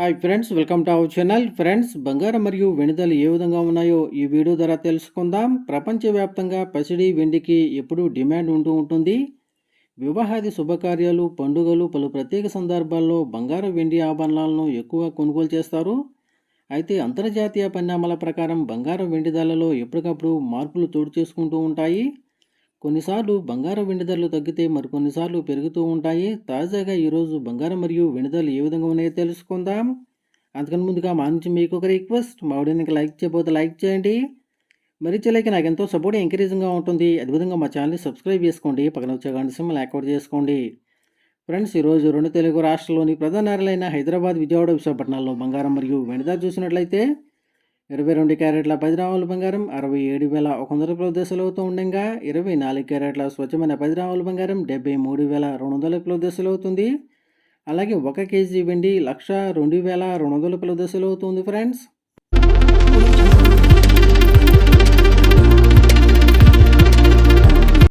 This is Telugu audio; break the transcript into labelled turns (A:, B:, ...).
A: Hi friends, welcome to our channel. Friends, బంగారం మరియు వెండి ధరలు ఏ విధంగా ఉన్నాయో ఈ వీడియో ద్వారా తెలుసుకుందాం. ప్రపంచవ్యాప్తంగా పసిడి వెండికి ఎప్పుడూ డిమాండ్ ఉంటూ ఉంటుంది. వివాహాది శుభకార్యాలు, పండుగలు, పలు ప్రత్యేక సందర్భాల్లో బంగారం వెండి ఆభరణాలను ఎక్కువ కొనుగోలు చేస్తారు. అయితే అంతర్జాతీయ పరిణామాల ప్రకారం బంగారం వెండి ధరలలో ఎప్పటికప్పుడు మార్పులు చోటు చేసుకుంటూ ఉంటాయి. కొన్నిసార్లు బంగారం వెండి ధరలు తగ్గితే మరికొన్నిసార్లు పెరుగుతూ ఉంటాయి. తాజాగా ఈరోజు బంగారం మరియు వెండి ధరలు ఏ విధంగా ఉన్నాయో తెలుసుకుందాం. అంతకన్నా ముందుగా మా నుంచి మీకు ఒక రిక్వెస్ట్, మా వీడియోని లైక్ చేయకపోతే లైక్ చేయండి. మరి చిలకి నాకు ఎంతో సపోర్ట్ ఎంకరేజింగ్గా ఉంటుంది. అదేవిధంగా మా ఛానల్ని సబ్స్క్రైబ్ చేసుకోండి, పక్కన వచ్చే గంట సింబల్ యాక్టివేట్ చేసుకోండి. ఫ్రెండ్స్, ఈరోజు రెండు తెలుగు రాష్ట్రాల్లోని ప్రధాన నగరాలైన హైదరాబాద్, విజయవాడ, విశాఖపట్నాల్లో బంగారం మరియు వెండి ధర చూసినట్లయితే 22 క్యారెట్ల 10 గ్రాముల బంగారం 67,100 రూపాయల దశలు అవుతూ ఉండగా, 24 క్యారెట్ల స్వచ్ఛమైన 10 గ్రాముల బంగారం 73,200 రూపాయల దశలు అవుతుంది. అలాగే 1 కేజీ వెండి 1,02,200 రూపాయల దశలు అవుతుంది ఫ్రెండ్స్.